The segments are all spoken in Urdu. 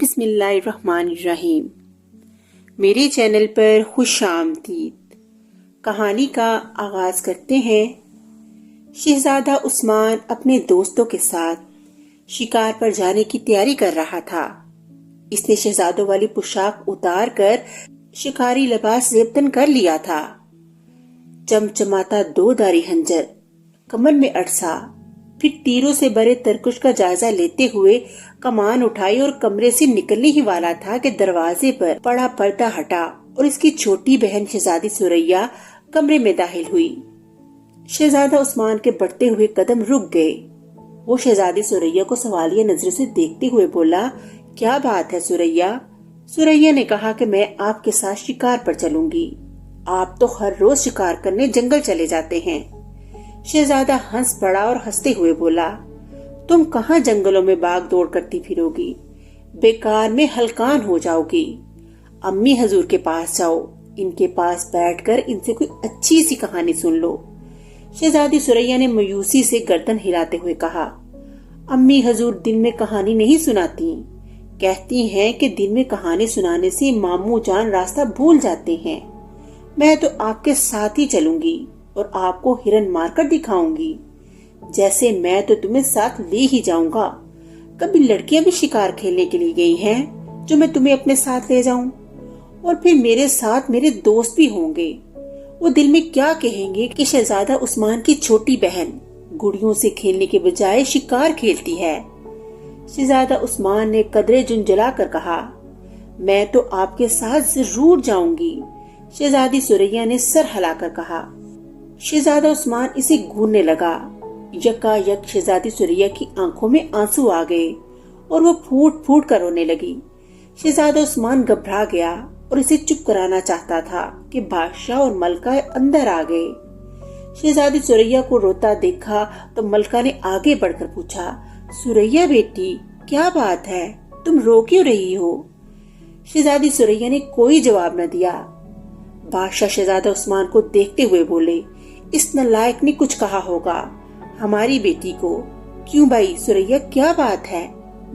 بسم اللہ الرحمن الرحیم۔ میرے چینل پر خوش آمدید۔ کہانی کا آغاز کرتے ہیں۔ شہزادہ عثمان اپنے دوستوں کے ساتھ شکار پر جانے کی تیاری کر رہا تھا۔ اس نے شہزادوں والی پوشاک اتار کر شکاری لباس زیبتن کر لیا تھا۔ چمچماتا دو دھاری خنجر، کمر میں اڑسا، پھر تیروں سے بھرے ترکش کا جائزہ لیتے ہوئے کمان اٹھائی اور کمرے سے نکلنے ہی والا تھا کہ دروازے پر پڑا پردہ ہٹا اور اس کی چھوٹی بہن شہزادی سریا کمرے میں داخل ہوئی۔ شہزادہ عثمان کے بڑھتے ہوئے قدم رک گئے۔ وہ شہزادی سریا کو سوالیہ نظروں سے دیکھتے ہوئے بولا، کیا بات ہے سریا؟ سریا نے کہا کہ میں آپ کے ساتھ شکار پر چلوں گی۔ آپ تو ہر روز شکار کرنے جنگل چلے جاتے ہیں۔ شہزادہ ہنس پڑا اور ہنستے ہوئے بولا، تم کہاں جنگلوں میں باغ دوڑ کرتی پھرو گی؟ بیکار میں ہلکان ہو جاؤ گی۔ امی حضور کے پاس جاؤ، ان کے پاس بیٹھ کر ان سے کوئی اچھی سی کہانی سن لو۔ شہزادی سریا نے مایوسی سے گردن ہلاتے ہوئے کہا، امی حضور دن میں کہانی نہیں سناتی، کہتی ہیں کہ دن میں کہانی سنانے سے ماموں جان راستہ بھول جاتے ہیں۔ میں تو آپ کے ساتھ ہی چلوں گی اور آپ کو ہرن مار کر دکھاؤں گی، جیسے میں تو تمہیں ساتھ لے ہی جاؤں گا۔ کبھی لڑکیاں بھی شکار کھیلنے کے لیے گئی ہیں جو میں تمہیں اپنے ساتھ لے جاؤں؟ اور پھر میرے ساتھ میرے دوست بھی ہوں گے، وہ دل میں کیا کہیں گے کہ شہزادہ عثمان کی چھوٹی بہن گڑیوں سے کھیلنے کے بجائے شکار کھیلتی ہے۔ شہزادہ عثمان نے قدرے جنجلا کر کہا، میں تو آپ کے ساتھ ضرور جاؤں گی۔ شہزادی سریا نے سر ہلا کر کہا۔ شہزادہ عثمان اسے گھورنے لگا۔ یکا یک شہزادی سریا کی آنکھوں میں آنسو آ گئے اور وہ پھوٹ پھوٹ کر رونے لگی۔ شہزادہ عثمان گھبرا گیا اور اسے چپ کرانا چاہتا تھا کہ بادشاہ اور ملکہ اندر آ گئے۔ شہزادی سریا کو روتا دیکھا تو ملکہ نے آگے بڑھ کر پوچھا، سریا بیٹی کیا بات ہے، تم رو کیوں رہی ہو؟ شہزادی سریا نے کوئی جواب نہ دیا۔ بادشاہ شہزادہ عثمان کو دیکھتے ہوئے بولے، اس نالائق نے کچھ کہا ہوگا ہماری بیٹی کو۔ کیوں بھائی سریا کیا بات ہے؟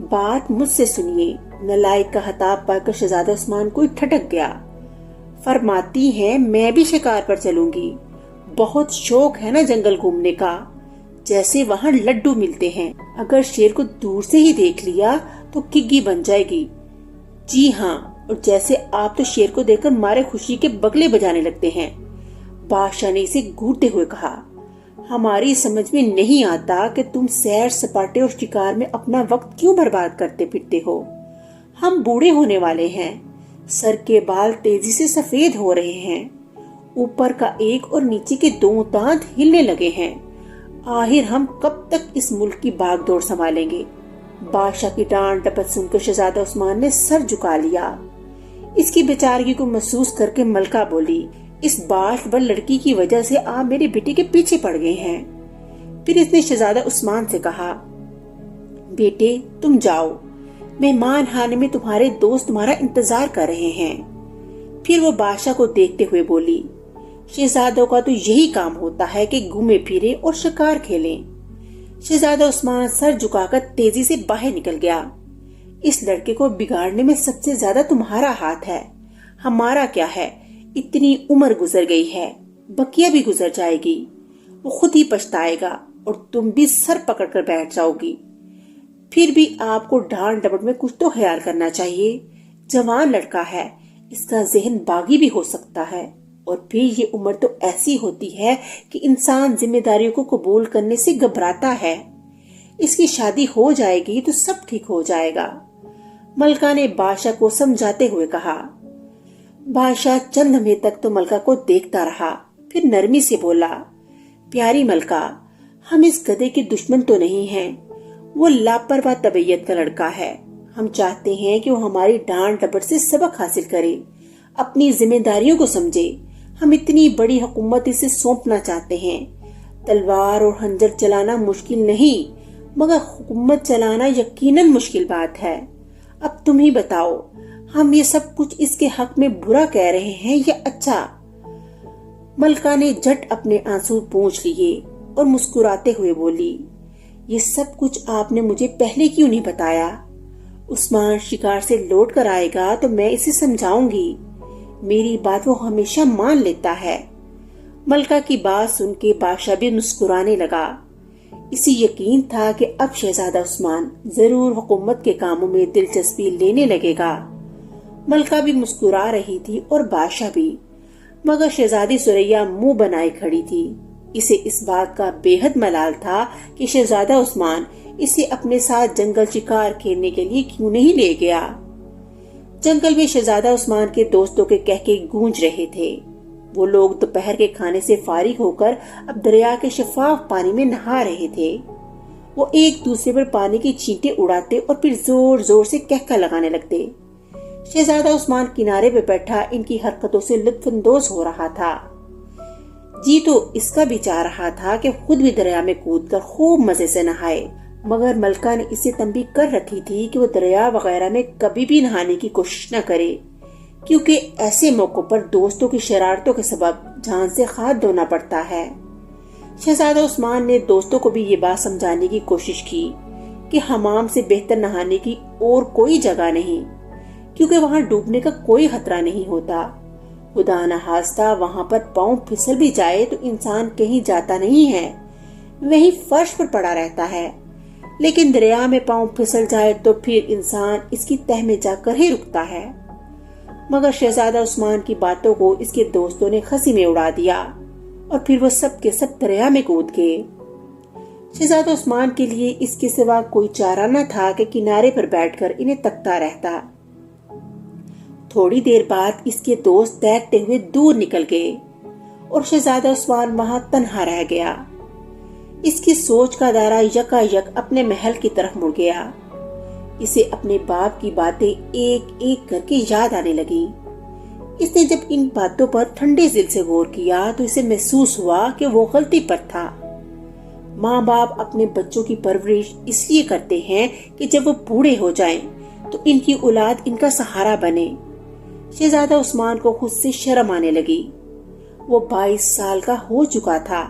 بات مجھ سے سنیے۔ نالائق کا خطاب پا کر شہزادہ عثمان کو ٹھٹک گیا۔ فرماتی ہیں میں بھی شکار پر چلوں گی، بہت شوق ہے نا جنگل گھومنے کا، جیسے وہاں لڈو ملتے ہیں، اگر شیر کو دور سے ہی دیکھ لیا تو کگی بن جائے گی۔ جی ہاں، اور جیسے آپ تو شیر کو دیکھ کر مارے خوشی کے بگلے بجانے لگتے ہیں۔ بادشاہ نے اسے گھورتے ہوئے کہا، ہماری سمجھ میں نہیں آتا کہ تم سیر سپاٹے اور شکار میں اپنا وقت کیوں برباد کرتے پھرتے ہو۔ ہم بوڑھے ہونے والے ہیں، سر کے بال تیزی سے سفید ہو رہے ہیں، اوپر کا ایک اور نیچے کے دو دانت ہلنے لگے ہیں، آخر ہم کب تک اس ملک کی باغ دوڑ سنبھالیں گے؟ بادشاہ کی ڈانٹ ڈپٹ سن کر شہزادہ عثمان نے سر جھکا لیا۔ اس کی بیچارگی کو محسوس کر کے ملکہ بولی، اس باش بر لڑکی کی وجہ سے آپ میرے بیٹے کے پیچھے پڑ گئے ہیں۔ پھر اس نے شہزادہ عثمان سے کہا، بیٹے تم جاؤ، مہمان خانے میں تمہارے دوست تمہارا انتظار کر رہے ہیں۔ پھر وہ بادشاہ کو دیکھتے ہوئے بولی، شہزادوں کا تو یہی کام ہوتا ہے کہ گھومے پھرے اور شکار کھیلیں۔ شہزادہ عثمان سر جھکا کر تیزی سے باہر نکل گیا۔ اس لڑکے کو بگاڑنے میں سب سے زیادہ تمہارا ہاتھ ہے، ہمارا کیا ہے، اتنی عمر گزر گئی ہے، بقیہ بھی گزر جائے گی، وہ خود ہی پچھتائے گا اور تم بھی سر پکڑ کر بیٹھ جاؤ گی۔ پھر بھی آپ کو ڈانٹ ڈپٹ میں کچھ تو خیال کرنا چاہیے، جوان لڑکا ہے، اس کا ذہن باغی بھی ہو سکتا ہے، اور پھر یہ عمر تو ایسی ہوتی ہے کہ انسان ذمہ داریوں کو قبول کرنے سے گھبراتا ہے۔ اس کی شادی ہو جائے گی تو سب ٹھیک ہو جائے گا۔ ملکہ نے بادشاہ کو سمجھاتے ہوئے کہا۔ بادشاہ چند لمحے تک تو ملکہ کو دیکھتا رہا، پھر نرمی سے بولا، پیاری ملکہ، ہم اس گدھے کے دشمن تو نہیں ہیں، وہ لاپرواہ طبیعت کا لڑکا ہے، ہم چاہتے ہیں کہ وہ ہماری ڈانٹ ڈپٹ سے سبق حاصل کرے، اپنی ذمہ داریوں کو سمجھے۔ ہم اتنی بڑی حکومت اسے سونپنا چاہتے ہیں۔ تلوار اور خنجر چلانا مشکل نہیں، مگر حکومت چلانا یقیناً مشکل بات ہے۔ اب تم ہی بتاؤ، ہم یہ سب کچھ اس کے حق میں برا کہہ رہے ہیں یا اچھا؟ ملکہ نے جھٹ اپنے آنسو پونچھ لیے اور مسکراتے ہوئے بولی، یہ سب کچھ آپ نے مجھے پہلے کیوں نہیں بتایا؟ عثمان شکار سے لوٹ کر آئے گا تو میں اسے سمجھاؤں گی، میری بات وہ ہمیشہ مان لیتا ہے۔ ملکہ کی بات سن کے بادشاہ بھی مسکرانے لگا۔ اسے یقین تھا کہ اب شہزادہ عثمان ضرور حکومت کے کاموں میں دلچسپی لینے لگے گا۔ ملکہ بھی مسکرا رہی تھی اور بادشاہ بھی، مگر شہزادی ثریا منہ بنائے کھڑی تھی۔ اسے اس بات کا بے حد ملال تھا کہ شہزادہ عثمان اسے اپنے ساتھ جنگل شکار کھیلنے کے لیے کیوں نہیں لے گیا۔ جنگل میں شہزادہ عثمان کے دوستوں کے کہکے گونج رہے تھے۔ وہ لوگ دوپہر کے کھانے سے فارغ ہو کر اب دریا کے شفاف پانی میں نہا رہے تھے۔ وہ ایک دوسرے پر پانی کی چھینٹیں اڑاتے اور پھر زور زور سے کہکا لگانے لگتے۔ شہزادہ عثمان کنارے پہ بیٹھا ان کی حرکتوں سے لطف اندوز ہو رہا تھا۔ جی تو اس کا بھی چاہ رہا تھا کہ خود بھی دریا میں کود کر خوب مزے سے نہائے، مگر ملکہ نے اسے تنبیہ کر رکھی تھی کہ وہ دریا وغیرہ میں کبھی بھی نہانے کی کوشش نہ کرے، کیونکہ ایسے موقعوں پر دوستوں کی شرارتوں کے سبب جان سے ہاتھ دھونا پڑتا ہے۔ شہزادہ عثمان نے دوستوں کو بھی یہ بات سمجھانے کی کوشش کی کہ حمام سے بہتر نہانے کی اور کوئی جگہ نہیں، کیونکہ وہاں ڈوبنے کا کوئی خطرہ نہیں ہوتا۔ خدا نخواستہ وہاں پر پاؤں پھسل بھی جائے تو انسان کہیں جاتا نہیں ہے، وہی فرش پر پڑا رہتا ہے، لیکن دریا میں پاؤں پھسل جائے تو پھر انسان اس کی تہ میں جا کر ہی رکتا ہے۔ مگر شہزادہ عثمان کی باتوں کو اس کے دوستوں نے ہنسی میں اڑا دیا اور پھر وہ سب کے سب دریا میں کود گئے۔ شہزادہ عثمان کے لیے اس کے سوا کوئی چارہ نہ تھا کہ کنارے پر بیٹھ کر انہیں تکتا رہتا۔ تھوڑی دیر بعد اس کے دوست تیرتے ہوئے دور نکل گئے اور شہزادہ عثمان وہاں تنہا رہ گیا۔ اس کی سوچ کا دائرہ یکا یک اپنے محل کی طرف مڑ گیا۔ اسے اپنے باپ کی باتیں ایک ایک کر کے یاد آنے لگی۔ اس نے جب ان باتوں پر ٹھنڈے دل سے غور کیا تو اسے محسوس ہوا کہ وہ غلطی پر تھا۔ ماں باپ اپنے بچوں کی پرورش اس لیے کرتے ہیں کہ جب وہ بوڑھے ہو جائیں تو ان کی اولاد ان کا سہارا بنے۔ شہزادہ عثمان کو خود سے شرم آنے لگی۔ وہ 22 سال کا ہو چکا تھا۔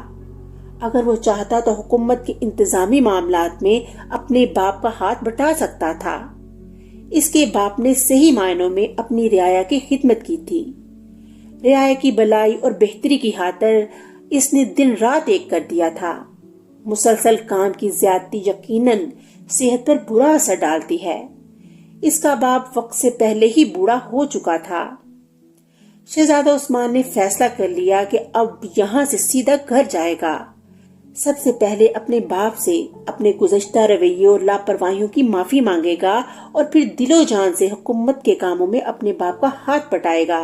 اگر وہ چاہتا تو حکومت کے انتظامی معاملات میں اپنے باپ کا ہاتھ بٹا سکتا تھا۔ اس کے باپ نے صحیح معنوں میں اپنی رعایا کی خدمت کی تھی۔ رعایا کی بلائی اور بہتری کی خاطر اس نے دن رات ایک کر دیا تھا۔ مسلسل کام کی زیادتی یقیناً صحت پر برا اثر ڈالتی ہے۔ اس کا باپ وقت سے پہلے ہی بوڑھا ہو چکا تھا۔ شہزادہ عثمان نے فیصلہ کر لیا کہ اب یہاں سے سیدھا گھر جائے گا۔ سب سے پہلے اپنے باپ سے اپنے گزشتہ رویوں اور لاپرواہیوں کی معافی مانگے گا اور پھر دل و جان سے حکومت کے کاموں میں اپنے باپ کا ہاتھ پٹائے گا۔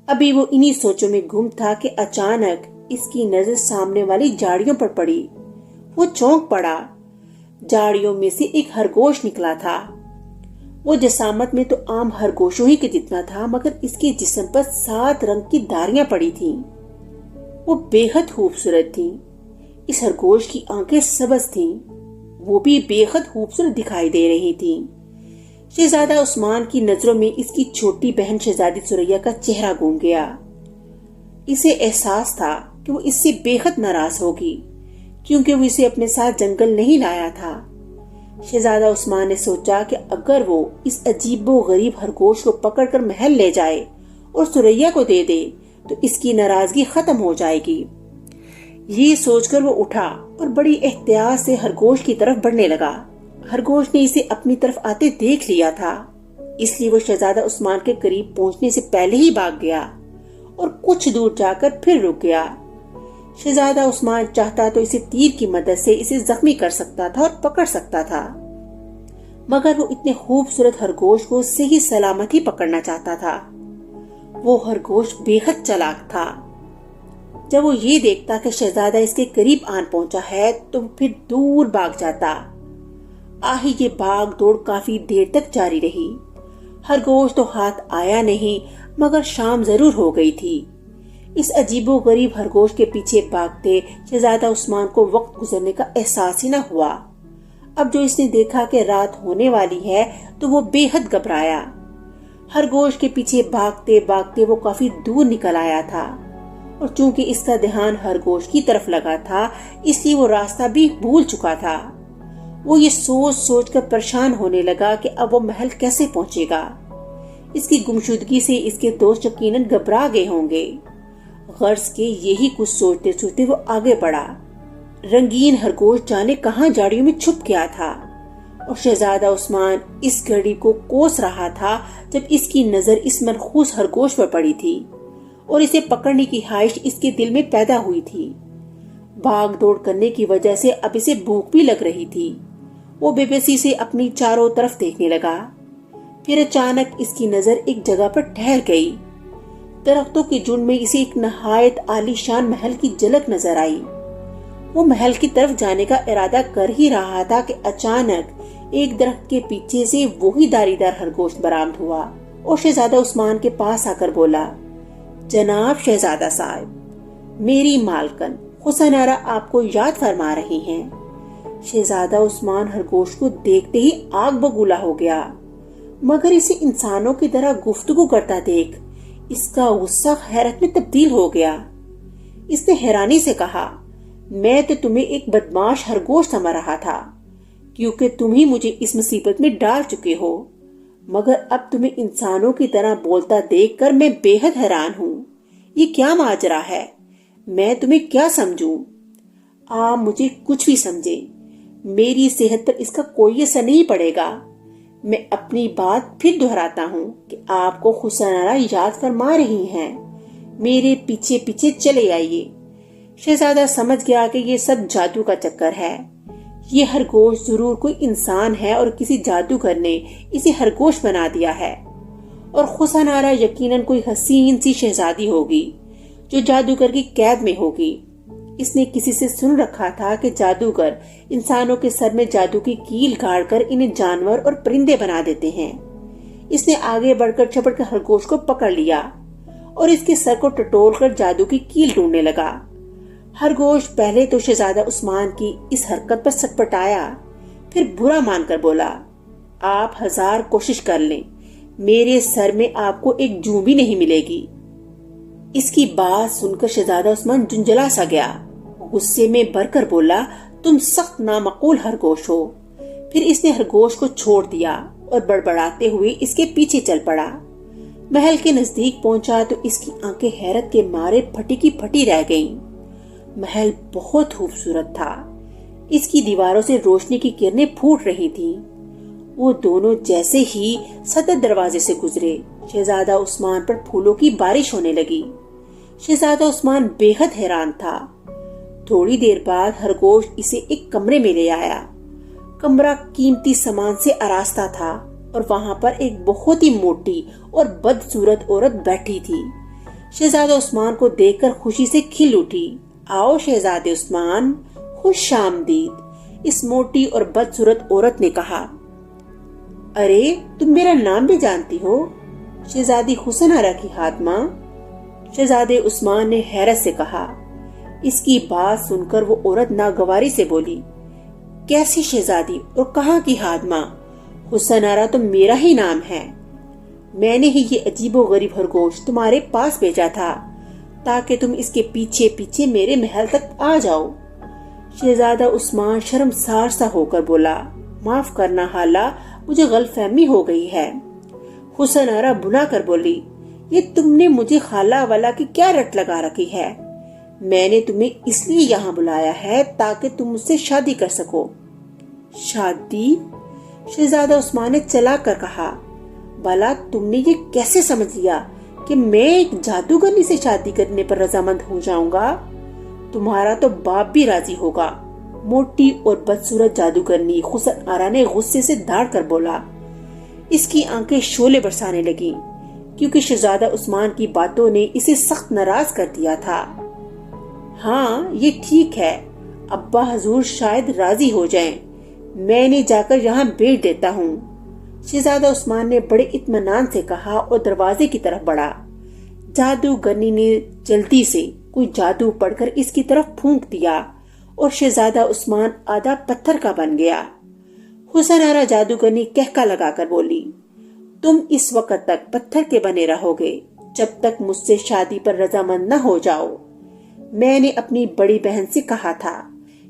ابھی وہ انہی سوچوں میں گم تھا کہ اچانک اس کی نظر سامنے والی جھاڑیوں پر پڑی۔ وہ چونک پڑا۔ جھاڑیوں میں سے ایک خرگوش نکلا تھا۔ وہ جسامت میں تو عام خرگوشوں ہی کے جتنا تھا، مگر اس کے جسم پر 7 رنگ کی داریاں پڑی تھیں۔ وہ بے حد خوبصورت تھیں۔ اس خرگوش کی آنکھیں سبز تھیں، وہ بھی بے حد خوبصورت دکھائی دے رہی تھیں۔ شہزادہ عثمان کی نظروں میں اس کی چھوٹی بہن شہزادی ثریا کا چہرہ گھوم گیا۔ اسے احساس تھا کہ وہ اس سے بے حد ناراض ہوگی، کیونکہ وہ اسے اپنے ساتھ جنگل نہیں لایا تھا۔ شہزادہ عثمان نے سوچا کہ اگر وہ اس عجیب و غریب خرگوش کو پکڑ کر محل لے جائے اور ثریا کو دے دے تو اس کی ناراضگی ختم ہو جائے گی۔ یہ سوچ کر وہ اٹھا اور بڑی احتیاط سے خرگوش کی طرف بڑھنے لگا۔ خرگوش نے اسے اپنی طرف آتے دیکھ لیا تھا، اس لیے وہ شہزادہ عثمان کے قریب پہنچنے سے پہلے ہی بھاگ گیا اور کچھ دور جا کر پھر رک گیا۔ شہزادہ عثمان چاہتا تو اسے تیر کی مدد سے اسے زخمی کر سکتا تھا اور پکڑ سکتا تھا، مگر وہ اتنے خوبصورت خرگوش کو صحیح سلامت ہی پکڑنا چاہتا تھا۔ وہ خرگوش بے حد چالاک تھا۔ جب وہ یہ دیکھتا کہ شہزادہ اس کے قریب آن پہنچا ہے تو پھر دور بھاگ جاتا۔ آہی یہ بھاگ دوڑ کافی دیر تک جاری رہی۔ خرگوش تو ہاتھ آیا نہیں، مگر شام ضرور ہو گئی تھی۔ اس عجیب و غریب خرگوش کے پیچھے بھاگتے شہزادہ عثمان کو وقت گزرنے کا احساس ہی نہ ہوا۔ اب جو اس نے دیکھا کہ رات ہونے والی ہے تو وہ بے حد گھبرایا۔ خرگوش کے پیچھے بھاگتے بھاگتے وہ کافی دور نکل آیا تھا، اور چونکہ اس کا دھیان خرگوش کی طرف لگا تھا اس لیے وہ راستہ بھی بھول چکا تھا۔ وہ یہ سوچ سوچ کر پریشان ہونے لگا کہ اب وہ محل کیسے پہنچے گا۔ اس کی گمشدگی سے اس کے دوست یقیناً گھبرا گئے ہوں گے۔ غرض کے یہی کچھ سوچتے سوچتے وہ آگے بڑھا۔ رنگین خرگوش جانے کہاں جھاڑیوں میں چھپ گیا تھا اور شہزادہ عثمان اس گھڑی کو کوس رہا تھا جب اس کی نظر اس منحوس خرگوش پر پڑی تھی اور اسے پکڑنے کی خواہش اس کے دل میں پیدا ہوئی تھی۔ بھاگ دوڑ کرنے کی وجہ سے اب اسے بھوک بھی لگ رہی تھی۔ وہ بے بسی سے اپنی چاروں طرف دیکھنے لگا۔ پھر اچانک اس کی نظر ایک جگہ پر ٹھہر گئی۔ درختوں کے جھنڈ میں اسے ایک نہایت عالی شان محل کی جھلک نظر آئی۔ وہ محل کی طرف جانے کا ارادہ کر ہی رہا تھا کہ اچانک ایک درخت کے پیچھے سے وہی داری دار خرگوش برآمد ہوا اور شہزادہ عثمان کے پاس آ کر بولا، جناب شہزادہ صاحب، میری مالکن حسن آرا آپ کو یاد فرما رہی ہیں۔ شہزادہ عثمان خرگوش کو دیکھتے ہی آگ بگولا ہو گیا، مگر اسے انسانوں کی طرح گفتگو کرتا دیکھ اس کا غصہ حیرت میں تبدیل ہو گیا۔ اس نے حیرانی سے کہا، میں تو تمہیں ایک بدماش خرگوش سمجھ رہا تھا کیونکہ تم ہی مجھے اس مصیبت میں ڈال چکے ہو، مگر اب تمہیں انسانوں کی طرح بولتا دیکھ کر میں بے حد حیران ہوں۔ یہ کیا ماجرا ہے؟ میں تمہیں کیا سمجھوں؟ آپ مجھے کچھ بھی سمجھے، میری صحت پر اس کا کوئی اثر نہیں پڑے گا۔ میں اپنی بات پھر دہراتا ہوں کہ آپ کو حسن آرا یاد فرما رہی ہیں، میرے پیچھے پیچھے چلے آئیے۔ شہزادہ سمجھ گیا کہ یہ سب جادو کا چکر ہے۔ یہ خرگوش ضرور کوئی انسان ہے اور کسی جادوگر نے اسے خرگوش بنا دیا ہے، اور حسن آرا یقیناً کوئی حسین سی شہزادی ہوگی جو جادوگر کی قید میں ہوگی۔ اس نے کسی سے سن رکھا تھا کہ جادوگر انسانوں کے سر میں جادو کی کیل گاڑ کر انہیں جانور اور پرندے بنا دیتے ہیں۔ اس نے آگے بڑھ کر چھپٹ کر خرگوش کو پکڑ لیا اور اس کے سر کو ٹٹول کر جادو کی کیل ڈھونڈنے لگا۔ خرگوش پہلے تو شہزادہ عثمان کی اس حرکت پر سٹپٹایا، پھر برا مان کر بولا، آپ 1000 کوشش کر لیں، میرے سر میں آپ کو ایک جوں بھی نہیں ملے گی۔ اس کی بات سن کر شہزادہ عثمان جنجلا سا گیا، غصے میں بھر کر بولا، تم سخت نامعقول خرگوش ہو۔ پھر اس نے خرگوش کو چھوڑ دیا اور بڑبڑاتے ہوئے اس کے پیچھے چل پڑا۔ محل کے نزدیک پہنچا تو اس کی آنکھیں حیرت کے مارے پھٹی کی پھٹی رہ گئیں۔ محل بہت خوبصورت تھا، اس کی دیواروں سے روشنی کی کرنیں پھوٹ رہی تھیں۔ وہ دونوں جیسے ہی صدر دروازے سے گزرے، شہزادہ عثمان پر پھولوں کی بارش ہونے لگی۔ شہزادہ عثمان بے حد حیران تھا۔ تھوڑی دیر بعد خرگوش اسے ایک کمرے میں لے آیا۔ کمرہ قیمتی سامان سے آراستہ تھا اور وہاں پر ایک بہت ہی موٹی اور بدصورت عورت بیٹھی تھی۔ شہزادہ عثمان کو دیکھ کر خوشی سے کھل اٹھی۔ آؤ شہزادے عثمان، خوش آمدید، اس موٹی اور بدصورت عورت نے کہا۔ ارے تم میرا نام بھی جانتی ہو، شہزادی حسن آرا کی خادمہ، شہزادے عثمان نے حیرت سے کہا۔ اس کی بات سن کر وہ عورت ناگواری سے بولی، کیسی شہزادی اور کہاں کی خادمہ؟ حسن آرا تو میرا ہی نام ہے۔ میں نے ہی یہ عجیب و غریب خرگوش تمہارے پاس بھیجا تھا تاکہ تم اس کے پیچھے پیچھے میرے محل تک آ جاؤ۔ شہزادہ عثمان شرمسار سا ہو کر بولا، معاف کرنا خالہ، مجھے غلط فہمی ہو گئی ہے۔ حسن آرا بنا کر بولی، یہ تم نے مجھے خالہ والا کی کیا رٹ لگا رکھی ہے؟ میں نے تمہیں اس لیے یہاں بلایا ہے تاکہ تم مجھ سے شادی کر سکو۔ شادی؟ شہزادہ عثمان نے چلا کر کہا، بھلا تم نے یہ کیسے سمجھ لیا کہ میں ایک جادوگرنی سے شادی کرنے پر رضامند ہو جاؤں گا؟ تمہارا تو باپ بھی راضی ہوگا۔ موٹی اور بدصورت جادوگرنی حسن آرا نے غصے سے دھاڑ کر بولا۔ اس کی آنکھیں شعلے برسانے لگیں کیونکہ شہزادہ عثمان کی باتوں نے اسے سخت ناراض کر دیا تھا۔ ہاں یہ ٹھیک ہے، ابا حضور شاید راضی ہو جائیں، میں نے جا کر یہاں بیچ دیتا ہوں۔ شہزادہ عثمان نے بڑے اطمینان سے کہا اور دروازے کی طرف بڑھا۔ جادوگرنی نے جلدی سے کوئی جادو پڑھ کر اس کی طرف پھونک دیا اور شہزادہ عثمان آدھا پتھر کا بن گیا۔ حسن آرا جادوگرنی کہکا لگا کر بولی، تم اس وقت تک پتھر کے بنے رہو گے جب تک مجھ سے شادی پر رضامند نہ ہو جاؤ۔ میں نے اپنی بڑی بہن سے کہا تھا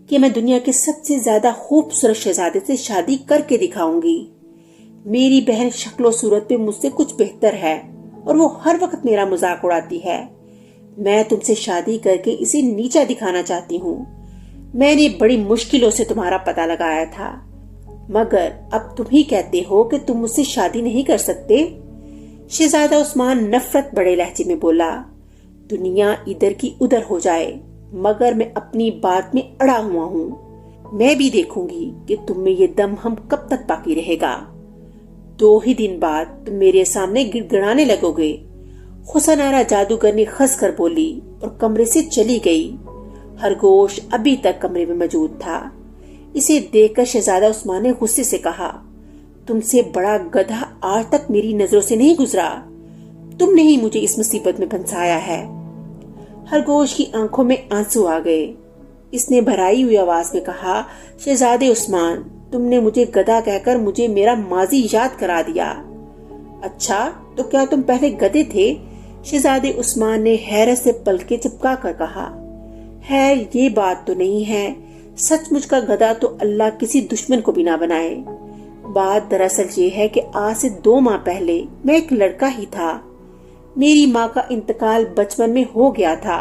کہ میں دنیا کے سب سے زیادہ خوبصورت شہزادے سے شادی کر کے دکھاؤں گی۔ میری بہن شکل و صورت پہ مجھ سے کچھ بہتر ہے اور وہ ہر وقت میرا مذاق اڑاتی ہے۔ میں تم سے شادی کر کے اسے نیچا دکھانا چاہتی ہوں۔ میں نے بڑی مشکلوں سے تمہارا پتہ لگایا تھا، مگر اب تم ہی کہتے ہو کہ تم مجھ سے شادی نہیں کر سکتے۔ شہزادہ عثمان نفرت بڑے لہجے میں بولا، دنیا ادھر کی ادھر ہو جائے مگر میں اپنی بات میں اڑا ہوا ہوں۔ میں بھی دیکھوں گی کہ تم میں یہ دم ہم کب تک باقی رہے گا۔ 2 ہی دن بعد تم میرے سامنے گڑ گڑانے لگو گے۔ خوشنارا جادوگر نے خس کر بولی اور کمرے سے چلی گئی۔ خرگوش ابھی تک کمرے میں موجود تھا۔ اسے دیکھ کر شہزادہ عثمان نے غصے سے کہا، تم سے بڑا گدھا آج تک میری نظروں سے نہیں گزرا۔ تم نے ہی مجھے اس مصیبت میں پھنسایا ہے۔ خرگوش کی آنکھوں میں آنسو آ گئے۔ اس نے بھرائی ہوئی آواز میں کہا، شہزادے عثمان، تم نے مجھے گدھا کہہ کر مجھے میرا ماضی یاد کرا دیا۔ اچھا، تو کیا تم پہلے گدھے تھے؟ شہزادے عثمان نے حیرت سے پلکیں چپکا کر کہا، خیر یہ بات تو نہیں ہے، سچ مچ کا گدھا تو اللہ کسی دشمن کو بھی نہ بنائے۔ بات دراصل یہ ہے کہ آج سے 2 ماہ پہلے میں ایک لڑکا ہی تھا۔ میری ماں کا انتقال بچپن میں ہو گیا تھا۔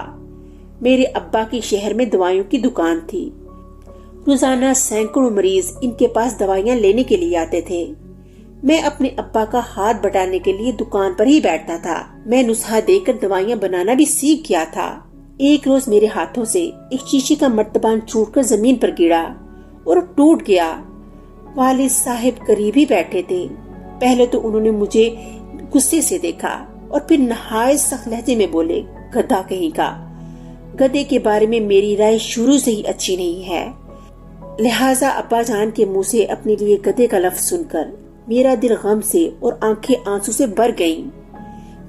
میرے ابا کی شہر میں دوائیوں کی دکان تھی۔ روزانہ سینکڑوں مریض ان کے پاس دوائیاں لینے کے لیے آتے تھے۔ میں اپنے ابا کا ہاتھ بٹانے کے لیے دکان پر ہی بیٹھتا تھا۔ میں نسخہ دے کر دوائیاں بنانا بھی سیکھ گیا تھا۔ ایک روز میرے ہاتھوں سے ایک شیشے کا مرتبان چھوٹ کر زمین پر گرا اور ٹوٹ گیا۔ والد صاحب قریب ہی بیٹھے تھے۔ پہلے تو انہوں نے مجھے غصے سے دیکھا اور پھر نہایت سخت لہجے میں بولے، گدھا کہیں کا۔ گدھے کے بارے میں میری رائے شروع سے ہی اچھی نہیں ہے، لہٰذا ابا جان کے منہ سے اپنے لیے گدھے کا لفظ سن کر میرا دل غم سے اور آنکھیں آنسو سے بھر گئیں۔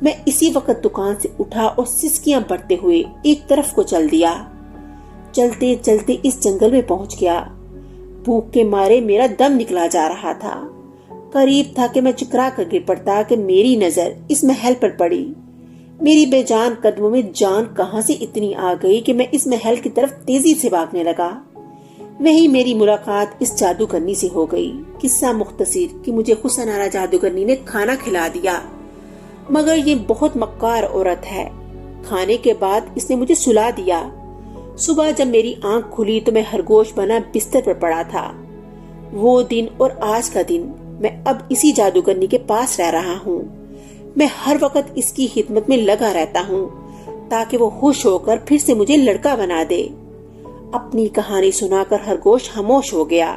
میں اسی وقت دکان سے اٹھا اور سسکیاں بڑھتے ہوئے ایک طرف کو چل دیا۔ چلتے چلتے اس جنگل میں پہنچ گیا۔ بھوک کے مارے میرا دم نکلا جا رہا تھا۔ قریب تھا کہ میں چکرا کر گر پڑتا کہ میری نظر اس محل پر پڑی۔ میری بے جان قدموں میں جان کہاں سے اتنی آ گئی کہ میں اس محل کی طرف تیزی سے بھاگنے لگا۔ وہی میری ملاقات اس جادوگرنی سے ہو گئی۔ قصہ مختصر کہ مجھے خوشنارا جادوگرنی نے کھانا کھلا دیا، مگر یہ بہت مکار عورت ہے۔ کھانے کے بعد اس نے مجھے سلا دیا۔ صبح جب میری آنکھ کھلی تو میں خرگوش بنا بستر پر پڑا تھا۔ وہ دن اور آج کا دن میں اب اسی جادوگرنی کے پاس رہ رہا ہوں۔ میں ہر وقت اس کی خدمت میں لگا رہتا ہوں تاکہ وہ خوش ہو کر پھر سے مجھے لڑکا بنا دے۔ اپنی کہانی سنا کر خرگوش خاموش ہو گیا۔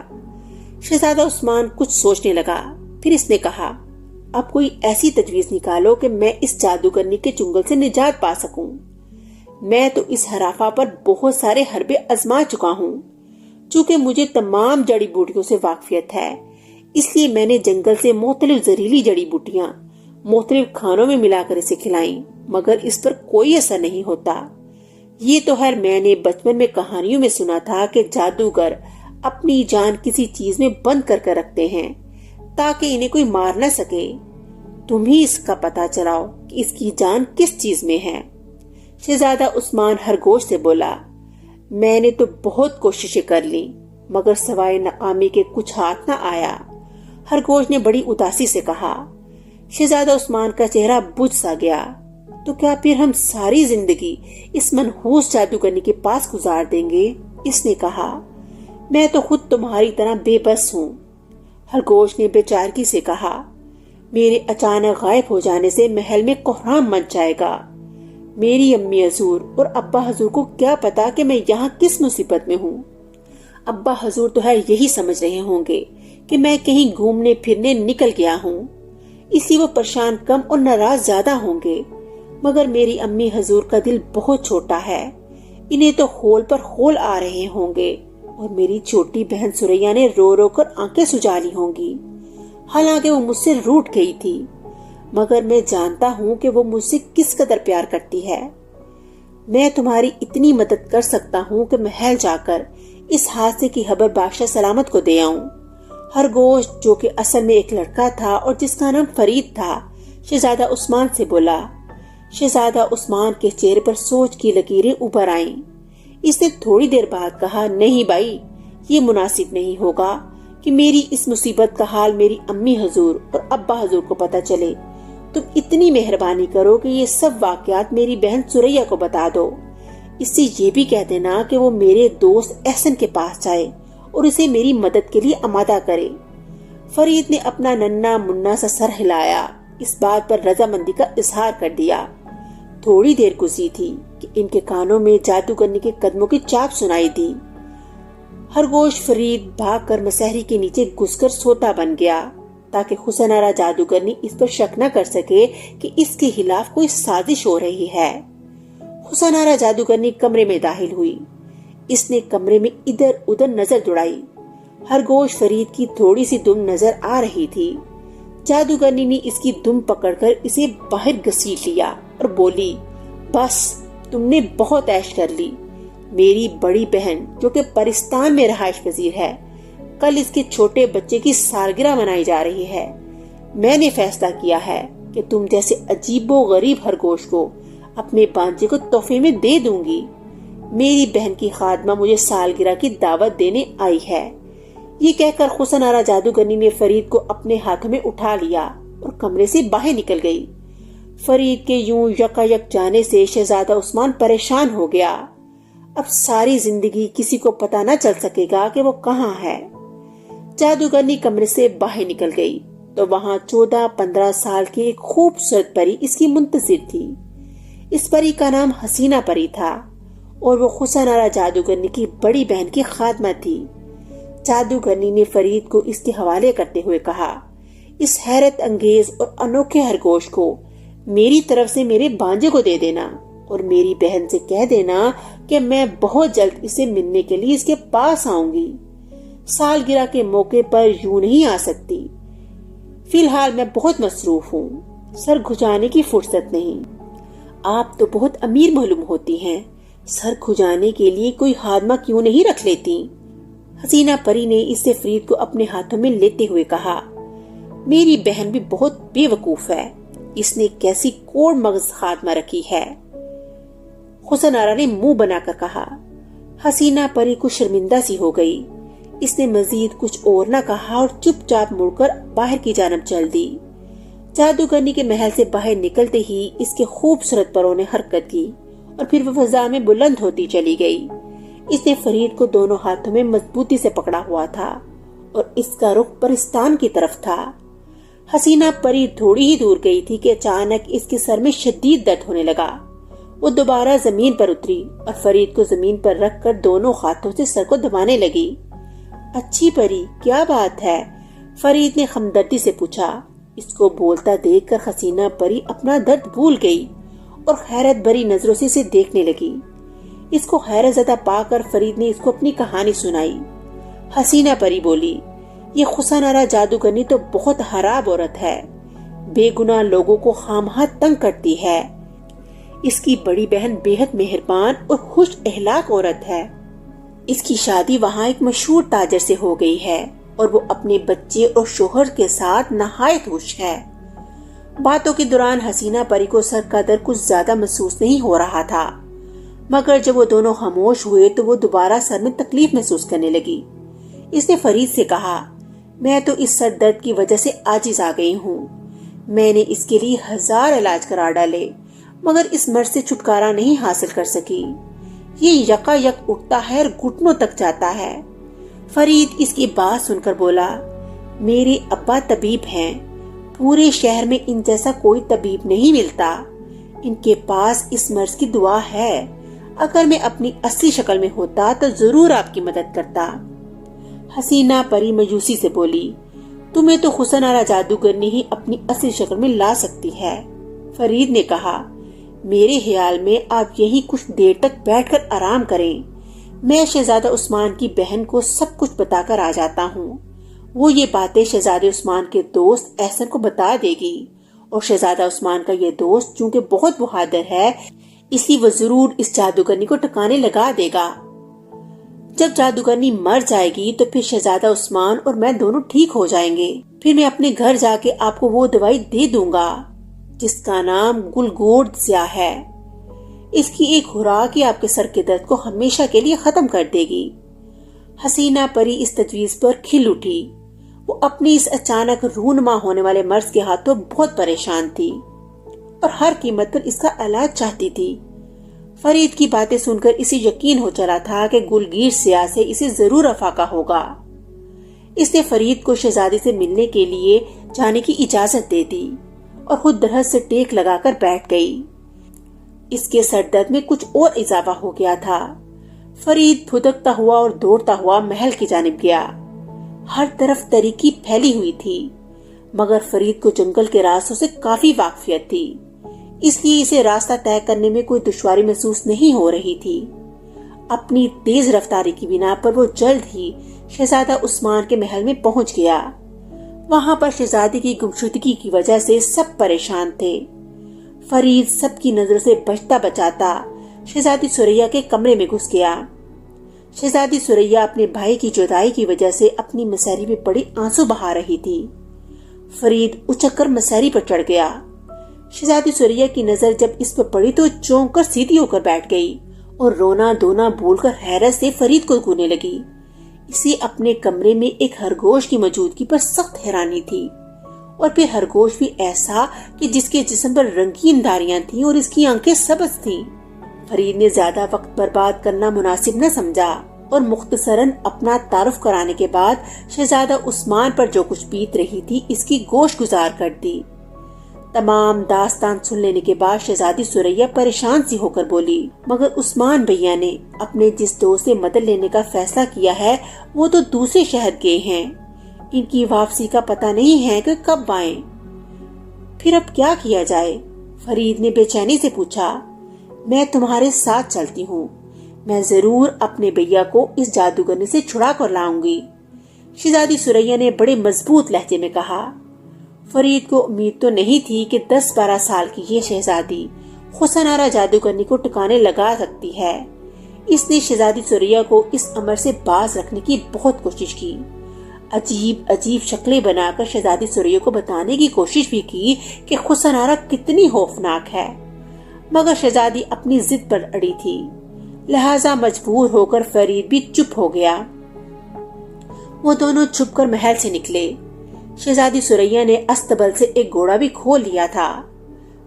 شہزادہ عثمان کچھ سوچنے لگا، پھر اس نے کہا، اب کوئی ایسی تجویز نکالو کہ میں اس جادوگرنی کے چنگل سے نجات پا سکوں۔ میں تو اس ہرافہ پر بہت سارے حربے آزما چکا ہوں۔ چونکہ مجھے تمام جڑی بوٹیوں سے واقفیت ہے، اس لیے میں نے جنگل سے مختلف زہریلی جڑی بوٹیاں مختلف کھانوں میں ملا کر اسے کھلائیں، مگر اس پر کوئی اثر نہیں ہوتا۔ یہ تو ہر میں نے بچپن میں کہانیوں میں سنا تھا کہ جادوگر اپنی جان کسی چیز میں بند کر کر رکھتے ہیں تاکہ انہیں کوئی مار نہ سکے۔ تم ہی اس کا پتہ چلاؤ کہ اس کی جان کس چیز میں ہے۔ شہزادہ عثمان خرگوش سے بولا، میں نے تو بہت کوششیں کر لی مگر سوائے ناکامی کے کچھ ہاتھ نہ آیا۔ خرگوش نے بڑی اداسی سے کہا۔ شہزادہ عثمان کا چہرہ بجھ سا گیا، تو کیا پھر ہم ساری زندگی اس منحوس جادوگرنی کے پاس گزار دیں گے؟ اس نے کہا، میں تو خود تمہاری طرح بے بس ہوں۔ خرگوش نے بے چارگی سے کہا، میرے اچانک غائب ہو جانے سے محل میں کوہرام مچ جائے گا۔ میری امی حضور اور ابا حضور کو کیا پتا کہ میں یہاں کس مصیبت میں ہوں۔ ابا حضور تو ہے یہی سمجھ رہے ہوں گے کہ میں کہیں گھومنے پھرنے نکل گیا ہوں، اس لیے وہ پریشان کم اور ناراض زیادہ ہوں گے، مگر میری امی حضور کا دل بہت چھوٹا ہے، انہیں تو خول پر خول آ رہے ہوں گے، اور میری چھوٹی بہن سریا نے رو رو کر آنکھیں سجا لی ہوں گی، حالانکہ وہ مجھ سے روٹھ گئی تھی، مگر میں جانتا ہوں کہ وہ مجھ سے کس قدر پیار کرتی ہے۔ میں تمہاری اتنی مدد کر سکتا ہوں کہ محل جا کر اس حادثے کی خبر بادشاہ سلامت کو دے آؤں۔ خرگوش، جو کہ اصل میں ایک لڑکا تھا اور جس کا نام فرید تھا، شہزادہ عثمان سے بولا۔ شہزادہ عثمان کے چہرے پر سوچ کی لکیریں ابھر آئیں۔ اس نے تھوڑی دیر بعد کہا، نہیں بھائی، یہ مناسب نہیں ہوگا کہ میری اس مصیبت کا حال میری امی حضور اور ابا حضور کو پتہ چلے۔ تم اتنی مہربانی کرو کہ یہ سب واقعات میری بہن سریا کو بتا دو۔ اس سے یہ بھی کہہ دینا کہ وہ میرے دوست احسن کے پاس جائے اور اسے میری مدد کے لیے آمادہ کرے۔ فرید نے اپنا ننا منا سا سر ہلایا، اس بات پر رضامندی کا اظہار کر دیا۔ تھوڑی دیر گزری تھی کہ ان کے کانوں میں جادوگرنی کے قدموں کی چاپ سنائی دی۔ خرگوش فرید بھاگ کر مسہری کے نیچے گھس کر سوتا بن گیا تاکہ حسن آرا جادوگرنی اس پر شک نہ کر سکے کہ اس کے خلاف کوئی سازش ہو رہی ہے۔ حسن آرا جادوگرنی کمرے میں داخل ہوئی۔ اس نے کمرے میں ادھر ادھر نظر دوڑائی۔ خرگوش فرید کی تھوڑی سی دم نظر آ رہی تھی۔ جادوگرنی نے اس کی دم پکڑ کر اسے باہر گھسیٹ لیا اور بولی، بس تم نے بہت عیش کر لی۔ میری بڑی بہن جو کہ پرستان میں رہائش پذیر ہے، کل اس کے چھوٹے بچے کی سالگرہ منائی جا رہی ہے۔ میں نے فیصلہ کیا ہے کہ تم جیسے عجیب و غریب خرگوش کو اپنے بانجے کو تحفے میں دے دوں گی۔ میری بہن کی خادمہ مجھے سالگرہ کی دعوت دینے آئی ہے۔ یہ کہہ کر حسن آرا جادوگرنی نے فرید کو اپنے ہاتھوں میں اٹھا لیا اور کمرے سے باہر نکل گئی۔ فرید کے یوں یکا یک جانے سے شہزادہ عثمان پریشان ہو گیا۔ اب ساری زندگی کسی کو پتہ نہ چل سکے گا کہ وہ کہاں ہے۔ جادوگرنی کمرے سے باہر نکل گئی تو وہاں 14-15 سال کی ایک خوبصورت پری اس کی منتظر تھی۔ اس پری کا نام حسینہ پری تھا اور وہ حسن آرا جادوگرنی کی بڑی بہن کی خادمہ تھی۔ جادوگرنی نے فرید کو اس کے حوالے کرتے ہوئے کہا، اس حیرت انگیز اور انوکھے خرگوش کو میری طرف سے میرے بانجے کو دے دینا اور میری بہن سے کہہ دینا کہ میں بہت جلد اسے ملنے کے لیے اس کے پاس آؤں گی۔ سالگرہ کے موقع پر یوں نہیں آ سکتی، فی الحال میں بہت مصروف ہوں، سر کھجانے کی فرصت نہیں۔ آپ تو بہت امیر معلوم ہوتی ہیں، سر کھجانے کے لیے کوئی خادمہ کیوں نہیں رکھ لیتی؟ حسینہ پری نے اس سے فرید کو اپنے ہاتھوں میں لیتے ہوئے کہا، میری بہن بھی بہت بے وقوف ہے، اس نے کیسی کوڑ مغز خاتمہ رکھی ہے۔ حسن آرا نے منہ بنا کر کہا۔ حسینہ پری کو شرمندہ سی ہو گئی۔ اس نے مزید کچھ اور نہ کہا اور چپ چاپ مڑ کر باہر کی جانب چل دی۔ جادوگرنی کے محل سے باہر نکلتے ہی اس کے خوبصورت پروں نے حرکت کی اور پھر وہ فضا میں بلند ہوتی چلی گئی۔ اس نے فرید کو دونوں ہاتھوں میں مضبوطی سے پکڑا ہوا تھا اور اس کا رخ پرستان کی طرف تھا۔ حسینہ پری تھوڑی ہی دور گئی تھی کہ اچانک اس کے سر میں شدید درد ہونے لگا۔ وہ دوبارہ زمین پر اتری اور فرید کو زمین پر رکھ کر دونوں ہاتھوں سے سر کو دبانے لگی۔ اچھی پری، کیا بات ہے؟ فرید نے ہمدردی سے پوچھا۔ اس کو بولتا دیکھ کر حسینہ پری اپنا درد بھول گئی اور حیرت بھری نظروں سے اسے دیکھنے لگی۔ اس کو حیرت زدہ پا کر فرید نے اس کو اپنی کہانی سنائی۔ حسینہ پری بولی، یہ حسن آرا جادوگرنی تو بہت خراب عورت ہے، بے گناہ لوگوں کو خامخواہ تنگ کرتی ہے۔ اس کی بڑی بہن بے حد مہربان اور خوش اخلاق عورت ہے۔ اس کی شادی وہاں ایک مشہور تاجر سے ہو گئی ہے اور وہ اپنے بچے اور شوہر کے ساتھ نہایت خوش ہے۔ باتوں کے دوران حسینہ پری کو سر کا درد کچھ زیادہ محسوس نہیں ہو رہا تھا، مگر جب وہ دونوں خاموش ہوئے تو وہ دوبارہ سر میں تکلیف محسوس کرنے لگی۔ اس نے فرید سے کہا، میں تو اس سر درد کی وجہ سے عاجز آ گئی ہوں۔ میں نے اس کے لیے 1000 علاج کرا ڈالے مگر اس مرض سے چھٹکارا نہیں حاصل کر سکی۔ یہ یکا یک اٹھتا ہے اور گھٹنوں تک جاتا ہے۔ فرید اس کی بات سن کر بولا، میرے ابا طبیب ہیں، پورے شہر میں ان جیسا کوئی طبیب نہیں ملتا، ان کے پاس اس مرض کی دوا ہے، اگر میں اپنی اصلی شکل میں ہوتا تو ضرور آپ کی مدد کرتا۔ حسینہ پری مایوسی سے بولی، تمہیں تو حسن آرا جادوگرنی ہی اپنی اصلی شکل میں لا سکتی ہے۔ فرید نے کہا، میرے خیال میں آپ یہی کچھ دیر تک بیٹھ کر آرام کریں، میں شہزادہ عثمان کی بہن کو سب کچھ بتا کر آ جاتا ہوں۔ وہ یہ باتیں شہزادہ عثمان کے دوست احسن کو بتا دے گی اور شہزادہ عثمان کا یہ دوست چونکہ بہت بہادر ہے اس لیے وہ ضرور اس جادوگرنی کو ٹکانے لگا دے گا۔ جب جادوگرنی مر جائے گی تو پھر شہزادہ عثمان اور میں دونوں ٹھیک ہو جائیں گے۔ پھر میں اپنے گھر جا کے آپ کو وہ دوائی دے دوں گا جس کا نام گلگوٹ ضیاء ہے۔ اس کی ایک خوراک ہی آپ کے سر کے درد کو ہمیشہ کے لیے ختم کر دے گی۔ حسینہ پری اس تجویز پر کھل اٹھی۔ وہ اپنی اس اچانک رونما ہونے والے مرض کے ہاتھوں بہت پریشان تھی اور ہر قیمت پر اس کا علاج چاہتی تھی۔ فرید کی باتیں سن کر اسے یقین ہو چلا تھا کہ گلگیر سیاہ سے اسے ضرور افاقہ ہوگا۔ اس نے فرید کو شہزادی سے ملنے کے لیے جانے کی اجازت دے دی اور خود درخت سے ٹیک لگا کر بیٹھ گئی۔ اس کے سر درد میں کچھ اور اضافہ ہو گیا تھا۔ فرید پھدکتا ہوا اور دوڑتا ہوا محل کی جانب گیا۔ ہر طرف تاریکی پھیلی ہوئی تھی، مگر فرید کو جنگل کے راستوں سے کافی واقفیت تھی، اس لیے اسے راستہ طے کرنے میں کوئی دشواری محسوس نہیں ہو رہی تھی۔ اپنی تیز رفتاری کی بنا پر وہ جلد ہی شہزادہ عثمان کے محل میں پہنچ گیا۔ وہاں پر شہزادی کی گمشدگی کی وجہ سے سب پریشان تھے۔ فرید سب کی نظر سے بچتا بچاتا شہزادی ثریا کے کمرے میں گھس گیا۔ شہزادی ثریا اپنے بھائی کی جدائی کی وجہ سے اپنی مسیری میں پڑی آنسو بہا رہی تھی۔ فرید اچک کر مسیری پر چڑھ گیا۔ شہزادی ثریا کی نظر جب اس پر پڑی تو چونک کر سیدھی ہو کر بیٹھ گئی اور رونا دھونا بھول کر حیرت سے فرید کو گھورنے لگی۔ اسے اپنے کمرے میں ایک خرگوش کی موجودگی پر سخت حیرانی تھی، اور پھر خرگوش بھی ایسا کہ جس کے جسم پر رنگین داریاں تھیں اور اس کی آنکھیں سبز تھیں۔ فرید نے زیادہ وقت برباد کرنا مناسب نہ سمجھا اور مختصراً اپنا تعارف کرانے کے بعد شہزادہ عثمان پر جو کچھ بیت رہی تھی اس کی گوش گزار کر دی۔ تمام داستان سن لینے کے بعد شہزادی ثریا پریشان سی ہو کر بولی، مگر عثمان بھیا نے اپنے جس دوست سے مدد لینے کا فیصلہ کیا ہے وہ تو دوسرے شہر گئے ہیں، ان کی واپسی کا پتہ نہیں ہے کہ کب آئیں۔ پھر اب کیا کیا جائے؟ فرید نے بے چینی سے پوچھا۔ میں تمہارے ساتھ چلتی ہوں، میں ضرور اپنے بھیا کو اس جادوگرنی سے چھڑا کر لاؤں گی، شہزادی ثریا نے بڑے مضبوط لہجے میں کہا۔ فرید کو امید تو نہیں تھی کہ 10-12 سال کی یہ شہزادی حسن آرا جادوگرنی کو ٹکانے لگا سکتی ہے۔ اس نے شہزادی ثریا کو اس امر سے باز رکھنے کی بہت کوشش کی، عجیب عجیب شکلیں بنا کر شہزادی ثریا کو بتانے کی کوشش بھی کی کہ حسن آرا کتنی خوفناک ہے، مگر شہزادی اپنی ضد پر اڑی تھی، لہذا مجبور ہو کر فرید بھی چپ ہو گیا۔ وہ دونوں چھپ کر محل سے نکلے۔ شہزادی ثریا نے استبل سے ایک گھوڑا بھی کھول لیا تھا۔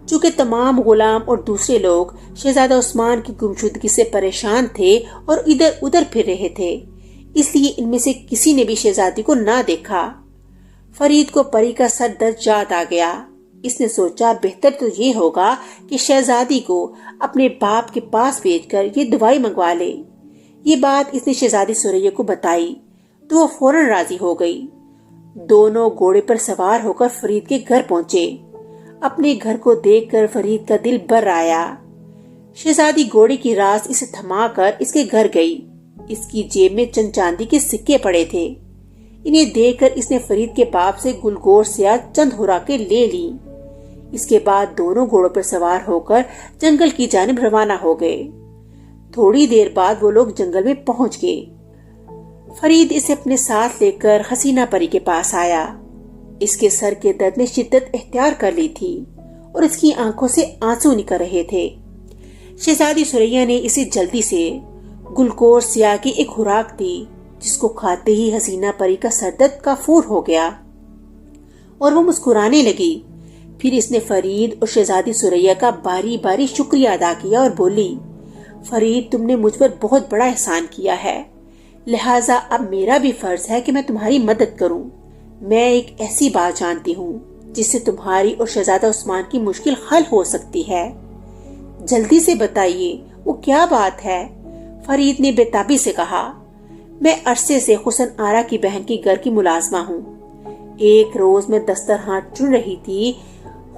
چونکہ تمام غلام اور دوسرے لوگ شہزادہ عثمان کی گمشدگی سے پریشان تھے اور ادھر ادھر پھر رہے تھے، اس لیے ان میں سے کسی نے بھی شہزادی کو نہ دیکھا۔ فرید کو پری کا سر درد یاد آ گیا۔ اس نے سوچا بہتر تو یہ ہوگا کہ شہزادی کو اپنے باپ کے پاس بھیج کر یہ دوائی منگوا لے۔ یہ بات اس نے شہزادی ثریا کو بتائی تو وہ فوراً راضی ہو گئی۔ دونوں گھوڑے پر سوار ہو کر فرید کے گھر پہنچے۔ اپنے گھر کو دیکھ کر فرید کا دل بھر آیا۔ شہزادی گھوڑے کی راس اسے تھما کر اس کے گھر گئی۔ اس کی جیب میں چند چاندی کے سکے پڑے تھے۔ انہیں دیکھ کر اس نے فرید کے باپ سے گلگور سیاہ چند خوراکیں لے لی۔ اس کے بعد دونوں گھوڑوں پر سوار ہو کر جنگل کی جانب روانہ ہو گئے۔ تھوڑی دیر بعد وہ لوگ جنگل میں پہنچ گئے۔ فرید اسے اپنے ساتھ لے کر حسینہ پری کے پاس آیا۔ اس کے سر کے درد نے شدت اختیار کر لی تھی اور اس کی آنکھوں سے آنسو نکل رہے تھے۔ شہزادی ثریا نے اسے جلدی سے گلگور سیاہ کی ایک خوراک دی، جس کو کھاتے ہی حسینہ پری کا سر درد کافور ہو گیا اور وہ مسکرانے لگی۔ پھر اس نے فرید اور شہزادی ثریا کا باری باری شکریہ ادا کیا اور بولی، فرید تم نے مجھ پر بہت بڑا احسان کیا ہے، لہٰذا اب میرا بھی فرض ہے کہ میں تمہاری مدد کروں۔ میں ایک ایسی بات جانتی ہوں جس سے تمہاری اور شہزادہ عثمان کی مشکل حل ہو سکتی ہے، جلدی سے بتائیے وہ کیا بات ہے؟ فرید نے بے تابی سے کہا۔ میں عرصے سے حسن آرا کی بہن کی گھر کی ملازمہ ہوں۔ ایک روز میں دسترخوان چن رہی تھی،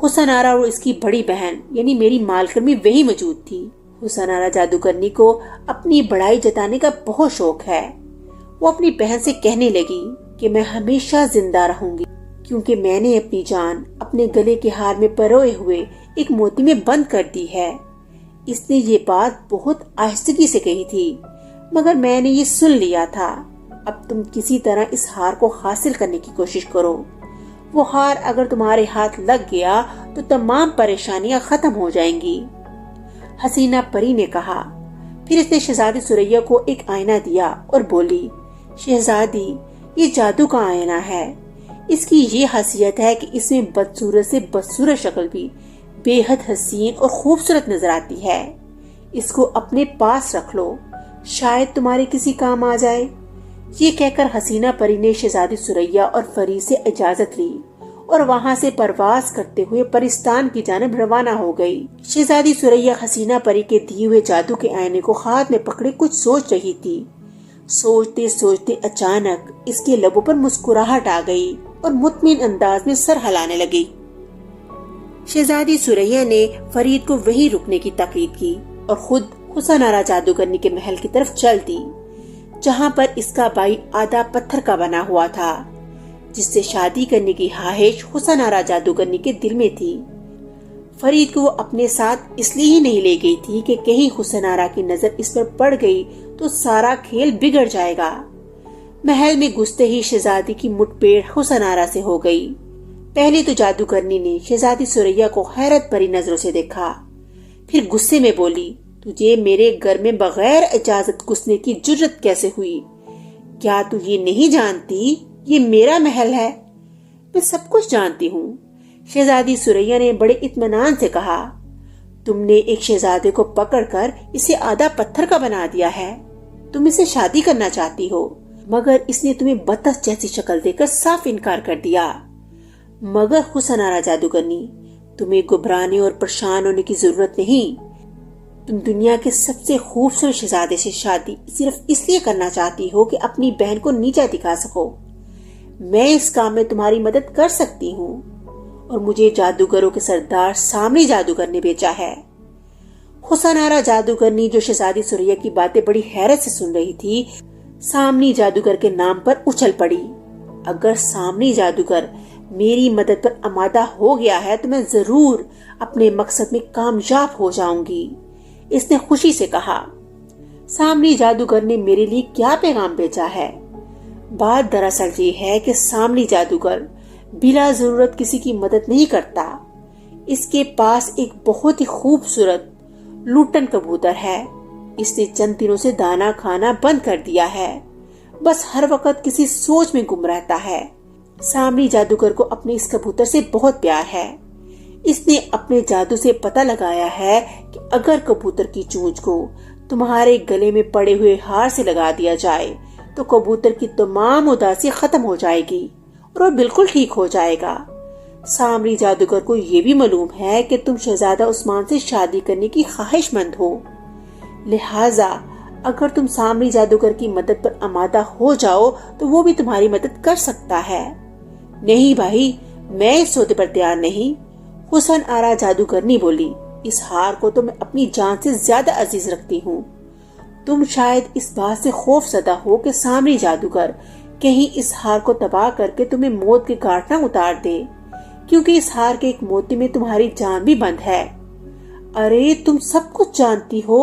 حسن آرا اور اس کی بڑی بہن یعنی میری مالکن بھی وہی موجود تھی۔ حسن آرا جادوگرنی کو اپنی بڑائی جتانے کا بہت شوق ہے۔ وہ اپنی بہن سے کہنے لگی کہ میں ہمیشہ زندہ رہوں گی کیونکہ میں نے اپنی جان اپنے گلے کے ہار میں پروئے ہوئے ایک موتی میں بند کر دی ہے۔ اس نے یہ بات بہت آہستگی سے کہی تھی، مگر میں نے یہ سن لیا تھا۔ اب تم کسی طرح اس ہار کو حاصل کرنے کی کوشش کرو۔ وہ ہار اگر تمہارے ہاتھ لگ گیا تو تمام پریشانیاں ختم ہو جائیں گی۔ حسینہ پری نے کہا۔ پھر اس نے شہزادی ثریا کو ایک آئینہ دیا اور بولی، شہزادی یہ جادو کا آئینہ ہے، اس کی یہ خاصیت ہے کہ اس میں بدصورت سے بدصورت شکل بھی بے حد حسین اور خوبصورت نظر آتی ہے، اس کو اپنے پاس رکھ لو، شاید تمہارے کسی کام آ جائے۔ یہ کہہ کر حسینہ پری نے شہزادی ثریا اور فرید سے اجازت لی اور وہاں سے پرواز کرتے ہوئے پرستان کی جانب روانہ ہو گئی۔ شہزادی ثریا حسینہ پری کے دیے ہوئے جادو کے آئینے کو ہاتھ میں پکڑے کچھ سوچ رہی تھی۔ سوچتے سوچتے اچانک اس کے لبوں پر مسکراہٹ آ گئی اور مطمئن انداز میں سر ہلانے لگی۔ شہزادی ثریا نے فرید کو وہیں رکنے کی تاکید کی اور خود حسن آرا جادوگرنی کے محل کی طرف چل دی، جہاں پر اس کا بھائی آدھا پتھر کا بنا ہوا تھا، جس سے شادی کرنے کی خواہش حسن آرا جادوگرنی کے دل میں تھی۔ فرید کو وہ اپنے ساتھ اس لیے ہی نہیں لے گئی تھی کہ کہیں حسن آرا کی نظر اس پر پڑ گئی تو سارا کھیل بگڑ جائے گا۔ محل میں گھستے ہی شہزادی کی مٹبھیڑ حسن آرا سے ہو گئی۔ پہلے تو جادوگرنی نے شہزادی ثریا کو حیرت بھری نظروں سے دیکھا، پھر غصے میں بولی، تجھے میرے گھر میں بغیر اجازت گھسنے کی جرت کیسے ہوئی؟ کیا تو یہ نہیں جانتی یہ میرا محل ہے؟ میں سب کچھ جانتی ہوں، شہزادی ثریا نے بڑے اطمینان سے کہا۔ تم نے ایک شہزادے کو پکڑ کر اسے آدھا پتھر کا بنا دیا ہے، تم اسے شادی کرنا چاہتی ہو، مگر اس نے تمہیں بطخ جیسی شکل دے کر صاف انکار کر دیا۔ مگر حسن آرا جادوگرنی، تمہیں گھبرانے اور پریشان ہونے کی ضرورت نہیں، تم دنیا کے سب سے خوبصورت شہزادے سے شادی صرف اس لیے کرنا چاہتی ہو کہ اپنی بہن کو نیچا دکھا سکو۔ میں اس کام میں تمہاری مدد کر سکتی ہوں اور مجھے جادوگروں کے سردار سامری جادوگر نے بھیجا ہے۔ حسن آرا جادوگرنی جو شہزادی ثریا کی باتیں بڑی حیرت سے سن رہی تھی، سامری جادوگر کے نام پر اچھل پڑی۔ اگر سامری جادوگر میری مدد پر آمادہ ہو گیا ہے تو میں ضرور اپنے مقصد میں کامیاب ہو جاؤں گی، اس نے خوشی سے کہا۔ سامری جادوگر نے میرے لیے کیا پیغام بھیجا ہے؟ بات دراصل یہ ہے کہ سامری جادوگر بلا ضرورت کسی کی مدد نہیں کرتا، اس کے پاس ایک بہت ہی خوبصورت لوٹن کبوتر ہے، اس نے چند دنوں سے دانا کھانا بند کر دیا ہے، بس ہر وقت کسی سوچ میں گم رہتا ہے۔ سامری جادوگر کو اپنے اس کبوتر سے بہت پیار ہے، اس نے اپنے جادو سے پتہ لگایا ہے کہ اگر کبوتر کی چونچ کو تمہارے گلے میں پڑے ہوئے ہار سے لگا دیا جائے تو کبوتر کی تمام اداسی ختم ہو جائے گی اور وہ بالکل ٹھیک ہو جائے گا۔ سامری جادوگر کو یہ بھی معلوم ہے کہ تم شہزادہ عثمان سے شادی کرنے کی خواہش مند ہو، لہٰذا اگر تم سامری جادوگر کی مدد پر آمادہ ہو جاؤ تو وہ بھی تمہاری مدد کر سکتا ہے۔ نہیں بھائی، میں اس سودے پر تیار نہیں، حسن آرا جادوگرنی بولی، اس ہار کو تو میں اپنی جان سے زیادہ عزیز رکھتی ہوں۔ تم شاید اس بات سے خوف زدہ ہو کہ سامری جادوگر کہیں اس ہار کو تباہ کر کے تمہیں موت کے گھاٹ نہ اتار دے، کیونکہ اس ہار کے ایک موتی میں تمہاری جان بھی بند ہے۔ ارے تم سب کچھ جانتی ہو،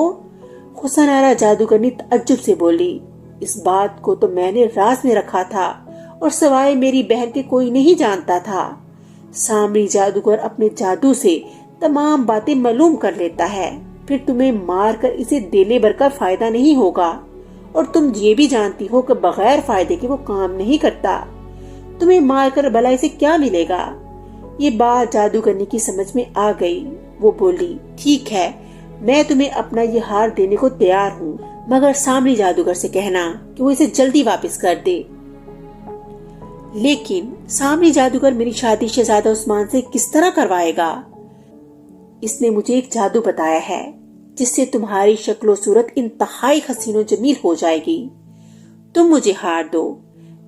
حسن آرا جادوگرنی تعجب سے بولی، اس بات کو تو میں نے راز میں رکھا تھا اور سوائے میری بہن کے کوئی نہیں جانتا تھا۔ سامری جادوگر اپنے جادو سے تمام باتیں معلوم کر لیتا ہے، پھر تمہیں مار کر اسے دینے بھر کا فائدہ نہیں ہوگا، اور تم یہ بھی جانتی ہو کہ بغیر فائدے کے وہ کام نہیں کرتا، تمہیں مار کر بھلا اسے کیا ملے گا؟ یہ بات جادوگرنی کی سمجھ میں آ گئی، وہ بولی، ٹھیک ہے، میں تمہیں اپنا یہ ہار دینے کو تیار ہوں، مگر سامری جادوگر سے کہنا کہ وہ اسے جلدی واپس کر دے۔ لیکن سامری جادوگر میری شادی شہزادہ عثمان سے کس طرح کروائے گا؟ اس نے مجھے ایک جادو بتایا ہے جس سے تمہاری شکل و صورت انتہائی حسین و جمیل ہو جائے گی۔ تم مجھے ہار دو،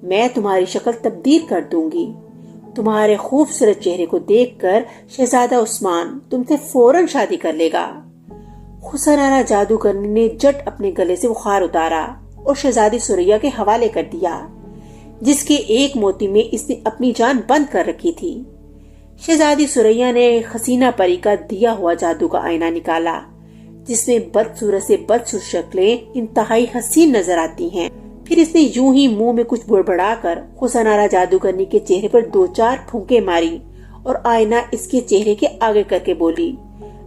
میں تمہاری شکل تبدیل کر دوں گی، تمہارے خوبصورت چہرے کو دیکھ کر شہزادہ عثمان تم سے فوراً شادی کر لے گا۔ حسن آرا جادوگرنی نے جٹ اپنے گلے سے وہ ہار اتارا اور شہزادی ثریا کے حوالے کر دیا، جس کے ایک موتی میں اس نے اپنی جان بند کر رکھی تھی۔ شہزادی ثریا نے حسینہ پری کا دیا ہوا جادو کا آئینہ نکالا، جس میں بدصورت سے بدصورت شکلیں انتہائی حسین نظر آتی ہیں۔ پھر اس نے یوں ہی منہ میں کچھ بڑبڑا کر حسن آرا جادوگرنی کے چہرے پر 2-4 پھونکے ماری اور آئینہ اس کے چہرے کے آگے کر کے بولی،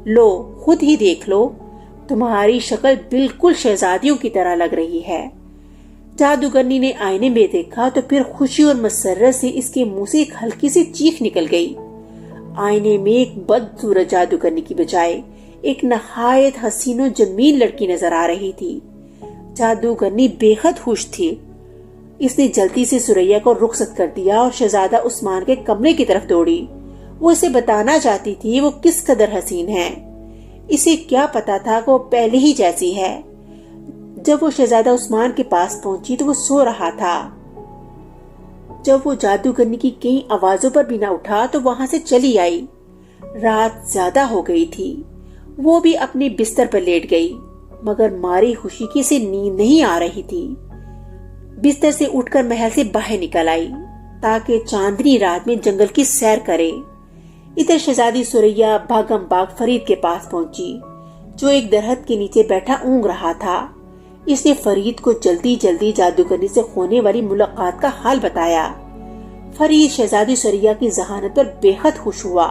لو خود ہی دیکھ لو، تمہاری شکل بالکل شہزادیوں کی طرح لگ رہی ہے۔ جادوگرنی نے آئینے میں دیکھا تو پھر خوشی اور مسرت سے اس کے منہ سے ایک ہلکی سی چیخ نکل گئی۔ آئینے میں ایک بدصورت جادوگرنی کی بجائے ایک نہایت حسین و جمیل لڑکی نظر آ رہی تھی۔ جادوگرنی بے حد خوش تھی۔ اس نے جلدی سے سریا کو رخصت کر دیا اور شہزادہ عثمان کے کمرے کی طرف دوڑی۔ وہ اسے بتانا چاہتی تھی وہ کس قدر حسین ہے۔ اسے کیا پتا تھا کہ وہ پہلے ہی جیسی ہے۔ جب وہ شہزادہ عثمان کے پاس پہنچی تو وہ سو رہا تھا۔ جب وہ جادوگرنی کی کئی آوازوں پر بھی نہ اٹھا تو وہاں سے چلی آئی۔ رات زیادہ ہو گئی تھی۔ وہ بھی اپنے بستر پر لیٹ گئی، مگر ماری خوشی کی اسے نیند نہیں آ رہی تھی۔ بستر سے اٹھ کر محل سے باہر نکل آئی تاکہ چاندنی رات میں جنگل کی سیر کرے۔ ادھر شہزادی سریا بھاگم بھاگ فرید کے پاس پہنچی، جو ایک درخت کے نیچے بیٹھا اونگ رہا تھا۔ اس نے فرید کو جلدی جلدی جادوگرنی سے ہونے والی ملاقات کا حال بتایا۔ فرید شہزادی سریا کی ذہانت پر بے حد خوش ہوا،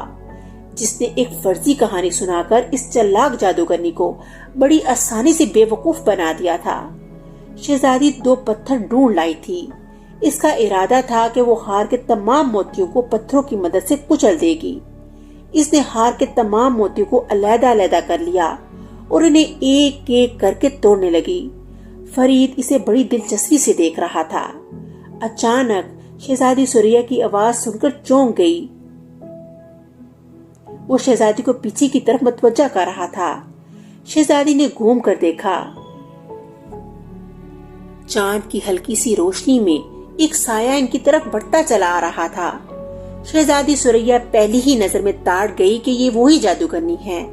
جس نے ایک فرضی کہانی سنا کر اس چلاک جادوگرنی کو بڑی آسانی سے بے وقوف بنا دیا تھا۔ شہزادی 2 پتھر ڈھونڈ لائی تھی۔ اس کا ارادہ تھا کہ وہ ہار کے تمام موتیوں کو پتھروں کی مدد سے کچل دے گی۔ اس نے ہار کے تمام موتیوں کو علیحدہ علیحدہ کر لیا اور انہیں ایک ایک کر کے توڑنے لگی۔ فرید اسے بڑی دلچسپی سے دیکھ رہا تھا۔ اچانک شہزادی سریا کی آواز سن کر چونک گئی۔ وہ شہزادی کو پیچھے کی طرف متوجہ کر رہا تھا۔ شہزادی نے گھوم کر دیکھا۔ چاند کی ہلکی سی روشنی میں ایک سایہ ان کی طرف بڑھتا چلا آ رہا تھا۔ شہزادی سریا پہلی ہی نظر میں تاڑ گئی کہ یہ وہی جادوگرنی ہے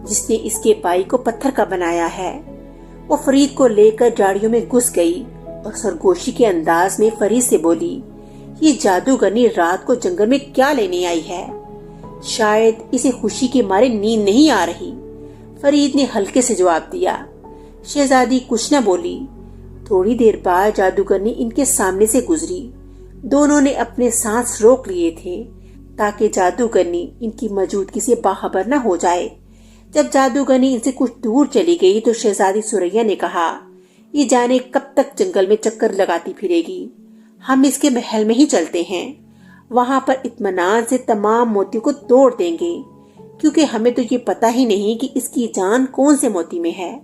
جس نے اس کے بھائی کو پتھر کا بنایا ہے۔ وہ فرید کو لے کر جاڑیوں میں گھس گئی اور سرگوشی کے انداز میں فرید سے بولی، یہ جادوگرنی رات کو جنگل میں کیا لینے آئی ہے؟ شاید اسے خوشی کے مارے نیند نہیں آ رہی۔ فرید نے ہلکے سے جواب دیا۔ شہزادی کچھ نہ بولی۔ تھوڑی دیر بعد جادوگرنی ان کے سامنے سے گزری۔ دونوں نے اپنے سانس روک لیے تھے تاکہ جادوگرنی ان کی موجودگی سے باخبر نہ ہو جائے۔ جب جادوگرنی ان سے کچھ دور چلی گئی تو شہزادی سریا نے کہا، یہ جانے کب تک جنگل میں چکر لگاتی پھرے گی، ہم اس کے محل میں ہی چلتے ہیں، وہاں پر اطمینان سے تمام موتیوں کو توڑ دیں گے، کیونکہ ہمیں تو یہ پتہ ہی نہیں کہ اس کی جان کون سے موتی میں ہے۔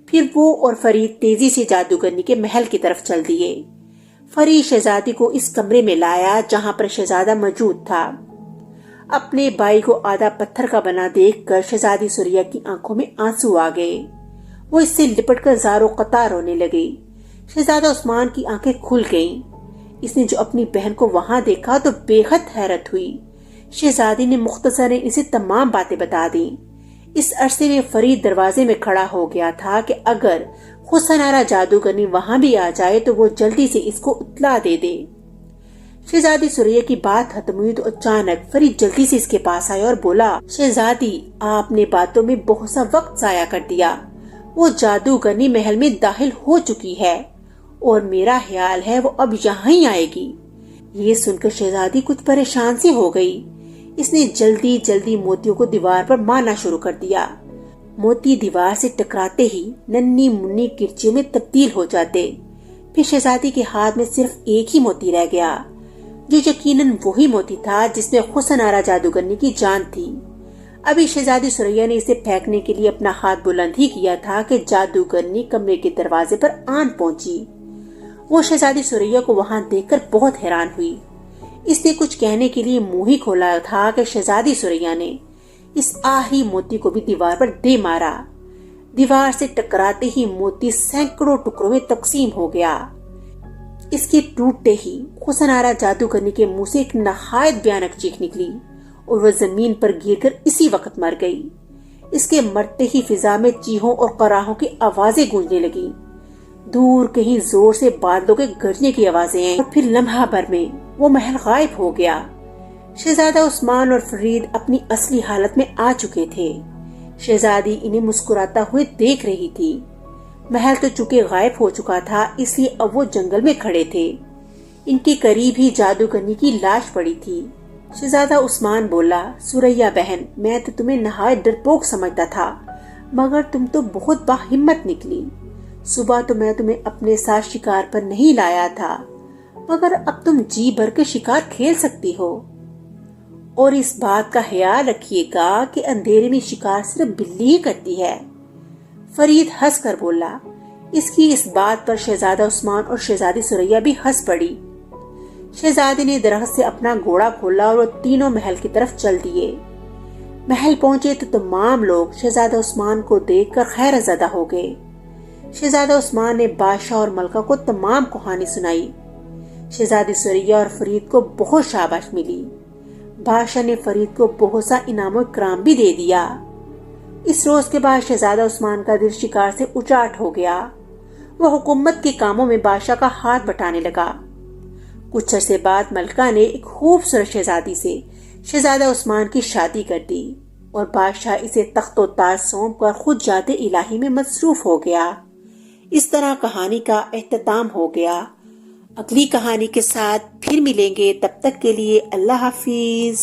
پھر وہ اور فرید تیزی سے جادوگرنی کے محل کی طرف چل دیے۔ فرید شہزادی کو اس کمرے میں لایا جہاں پر شہزادہ موجود تھا۔ اپنے بھائی کو آدھا پتھر کا بنا دیکھ کر شہزادی سریا کی آنکھوں میں آنسو آ گئے۔ وہ اس سے لپٹ کر زارو قطار رونے لگی۔ شہزادہ عثمان کی آنکھیں کھل گئیں۔ اس نے جو اپنی بہن کو وہاں دیکھا تو بے حد حیرت ہوئی۔ شہزادی نے مختصراً اسے تمام باتیں بتا دیں۔ اس عرصے میں فرید دروازے میں کھڑا ہو گیا تھا کہ اگر خوشنارا جادوگرنی وہاں بھی آ جائے تو وہ جلدی سے اس کو اطلاع دے دے۔ شہزادی سریا کی بات ختم ہوئی تو اچانک فرید جلدی سے اس کے پاس آیا اور بولا، شہزادی آپ نے باتوں میں بہت سا وقت ضائع کر دیا۔ وہ جادوگرنی محل میں داخل ہو چکی ہے اور میرا خیال ہے وہ اب یہاں ہی آئے گی۔ یہ سن کر شہزادی کچھ پریشان سی ہو گئی۔ اس نے جلدی جلدی موتیوں کو دیوار پر مارنا شروع کر دیا۔ موتی دیوار سے ٹکراتے ہی ننھی منی کرچیوں میں تبدیل ہو جاتے۔ پھر شہزادی کے ہاتھ میں صرف ایک ہی موتی رہ گیا، جو یقیناً وہی موتی تھا جس میں خوشنارا جادوگرنی کی جان تھی۔ ابھی شہزادی سریا نے اسے پھینکنے کے لیے اپنا ہاتھ بلند ہی کیا تھا کہ جادوگرنی کمرے کے دروازے پر آن پہنچی۔ وہ شہزادی سریا کو وہاں دیکھ کر بہت حیران ہوئی۔ اس نے کچھ کہنے کے لیے منہ ہی کھولا تھا کہ شہزادی سریا نے اس آخری موتی کو بھی دیوار پر دے مارا۔ دیوار سے ٹکراتے ہی موتی سینکڑوں ٹکڑوں میں تقسیم ہو گیا۔ اس کے ٹوٹتے ہی خوشنارا جادوگرنی کے منہ سے ایک نہایت بھیانک چیخ نکلی اور وہ زمین پر گر کر اسی وقت مر گئی۔ اس کے مرتے ہی فضا میں چیخوں اور قراہوں کی آوازیں گونجنے لگی۔ دور کہیں زور سے بادلوں کے گرجنے کی آوازیں اور پھر لمحہ بھر میں وہ محل غائب ہو گیا۔ شہزادہ عثمان اور فرید اپنی اصلی حالت میں آ چکے تھے۔ شہزادی انہیں مسکراتا ہوئے دیکھ رہی تھی۔ محل تو چونکہ غائب ہو چکا تھا، اس لیے اب وہ جنگل میں کھڑے تھے۔ ان کے قریب ہی جادوگرنی کی لاش پڑی تھی۔ شہزادہ عثمان بولا، سریا بہن، میں تو تمہیں نہایت ڈرپوک سمجھتا تھا، مگر تم تو بہت باہمت نکلی. صبح تو میں تمہیں اپنے ساتھ شکار پر نہیں لایا تھا، مگر اب تم جی بھر کے شکار کھیل سکتی ہو. اور اس بات کا خیال رکھیے گا کہ اندھیرے میں شکار صرف بلی ہی کرتی ہے. فرید ہنس کر بولا. اس کی اس بات پر شہزادہ عثمان اور شہزادی ثریا بھی ہنس پڑی. شہزادے نے درخت سے اپنا گھوڑا کھولا اور وہ تینوں محل کی طرف چل دیے. محل پہنچے تو تمام لوگ شہزادہ عثمان کو دیکھ کر خیر زدہ ہو گئے. شہزادہ عثمان نے بادشاہ اور ملکہ کو تمام کہانی سنائی. شہزادی ثریا اور فرید کو بہت شاباش ملی. بادشاہ نے فرید کو بہت سا انعام و اکرام بھی دے دیا. اس روز کے بعد شہزادہ عثمان کا دل شکار سے اچاٹ ہو گیا. وہ حکومت کے کاموں میں بادشاہ کا ہاتھ بٹانے لگا. کچھ عرصے بعد ملکہ نے ایک خوبصورت شہزادی سے شہزادہ عثمان کی شادی کر دی اور بادشاہ اسے تخت و تاج سونپ کر خود جات الہی میں مصروف ہو گیا. اس طرح کہانی کا اختتام ہو گیا. اگلی کہانی کے ساتھ پھر ملیں گے. تب تک کے لیے اللہ حافظ.